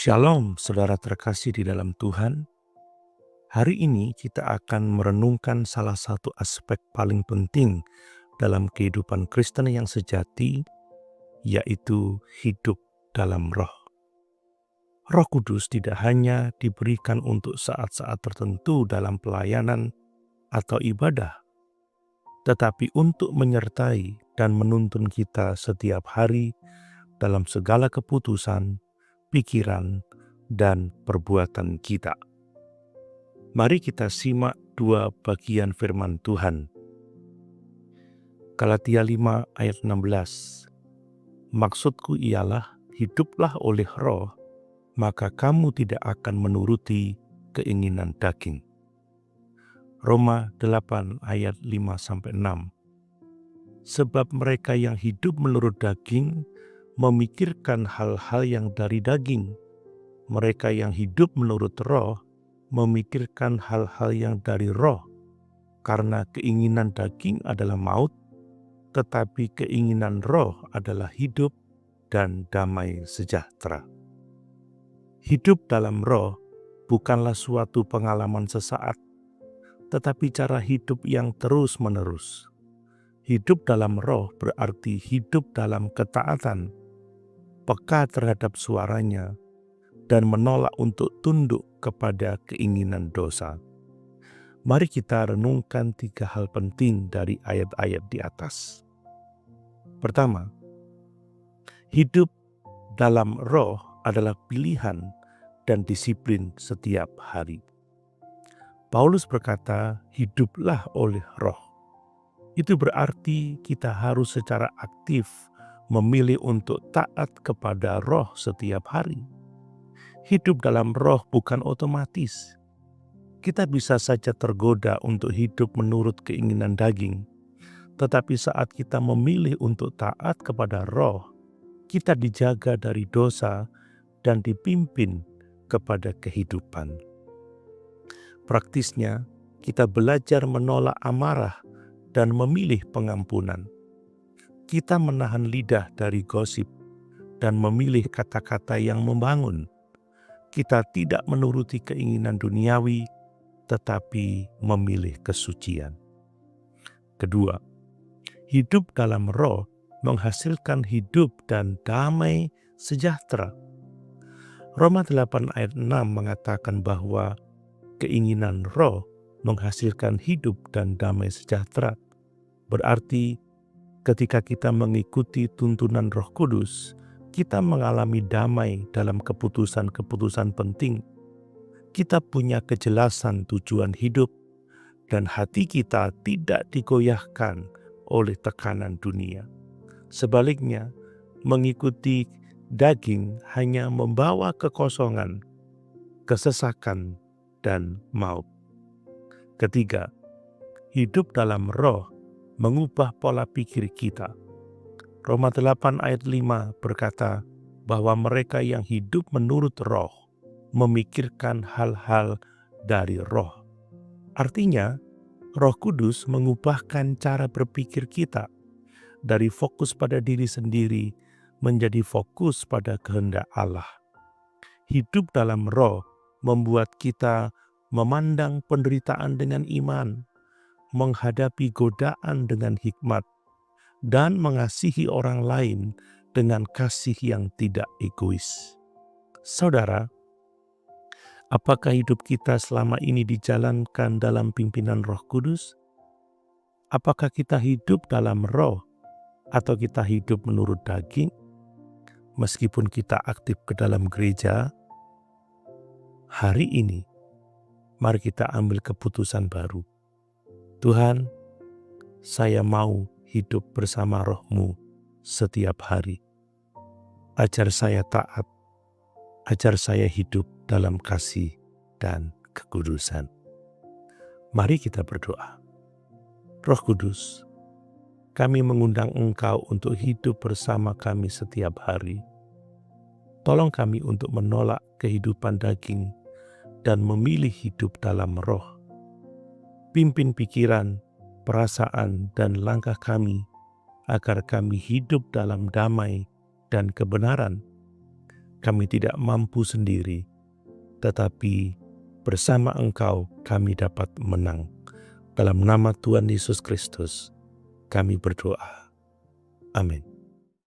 Shalom, saudara terkasih di dalam Tuhan. Hari ini kita akan merenungkan salah satu aspek paling penting dalam kehidupan Kristen yang sejati, yaitu hidup dalam Roh. Roh Kudus tidak hanya diberikan untuk saat-saat tertentu dalam pelayanan atau ibadah, tetapi untuk menyertai dan menuntun kita setiap hari dalam segala keputusan, pikiran, dan perbuatan kita. Mari kita simak dua bagian firman Tuhan. Galatia 5 ayat 16. Maksudku ialah hiduplah oleh Roh, maka kamu tidak akan menuruti keinginan daging. Roma 8 ayat 5-6. Sebab mereka yang hidup menurut daging memikirkan hal-hal yang dari daging. Mereka yang hidup menurut Roh memikirkan hal-hal yang dari Roh, karena keinginan daging adalah maut, tetapi keinginan Roh adalah hidup dan damai sejahtera. Hidup dalam Roh bukanlah suatu pengalaman sesaat, tetapi cara hidup yang terus-menerus. Hidup dalam Roh berarti hidup dalam ketaatan, peka terhadap suaranya, dan menolak untuk tunduk kepada keinginan dosa. Mari kita renungkan 3 hal penting dari ayat-ayat di atas. Pertama, hidup dalam Roh adalah pilihan dan disiplin setiap hari. Paulus berkata, hiduplah oleh Roh. Itu berarti kita harus secara aktif memilih untuk taat kepada Roh setiap hari. Hidup dalam Roh bukan otomatis. Kita bisa saja tergoda untuk hidup menurut keinginan daging. Tetapi saat kita memilih untuk taat kepada Roh, kita dijaga dari dosa dan dipimpin kepada kehidupan. Praktisnya, kita belajar menolak amarah dan memilih pengampunan. Kita menahan lidah dari gosip dan memilih kata-kata yang membangun. Kita tidak menuruti keinginan duniawi, tetapi memilih kesucian. Kedua, hidup dalam Roh menghasilkan hidup dan damai sejahtera. Roma 8 ayat 6 mengatakan bahwa keinginan Roh menghasilkan hidup dan damai sejahtera. Berarti ketika kita mengikuti tuntunan Roh Kudus, kita mengalami damai dalam keputusan-keputusan penting. Kita punya kejelasan tujuan hidup, dan hati kita tidak digoyahkan oleh tekanan dunia. Sebaliknya, mengikuti daging hanya membawa kekosongan, kesesakan, dan maut. Ketiga, hidup dalam Roh mengubah pola pikir kita. Roma 8 ayat 5 berkata bahwa mereka yang hidup menurut Roh memikirkan hal-hal dari Roh. Artinya, Roh Kudus mengubahkan cara berpikir kita dari fokus pada diri sendiri menjadi fokus pada kehendak Allah. Hidup dalam Roh membuat kita memandang penderitaan dengan iman, menghadapi godaan dengan hikmat, dan mengasihi orang lain dengan kasih yang tidak egois. Saudara, apakah hidup kita selama ini dijalankan dalam pimpinan Roh Kudus? Apakah kita hidup dalam Roh atau kita hidup menurut daging? Meskipun kita aktif ke dalam gereja, hari ini mari kita ambil keputusan baru. Tuhan, saya mau hidup bersama Roh-Mu setiap hari. Ajar saya taat, ajar saya hidup dalam kasih dan kekudusan. Mari kita berdoa. Roh Kudus, kami mengundang Engkau untuk hidup bersama kami setiap hari. Tolong kami untuk menolak kehidupan daging dan memilih hidup dalam Roh. Pimpin pikiran, perasaan, dan langkah kami agar kami hidup dalam damai dan kebenaran. kami tidak mampu sendiri, tetapi bersama Engkau kami dapat menang. Dalam nama Tuhan Yesus Kristus, kami berdoa. Amin.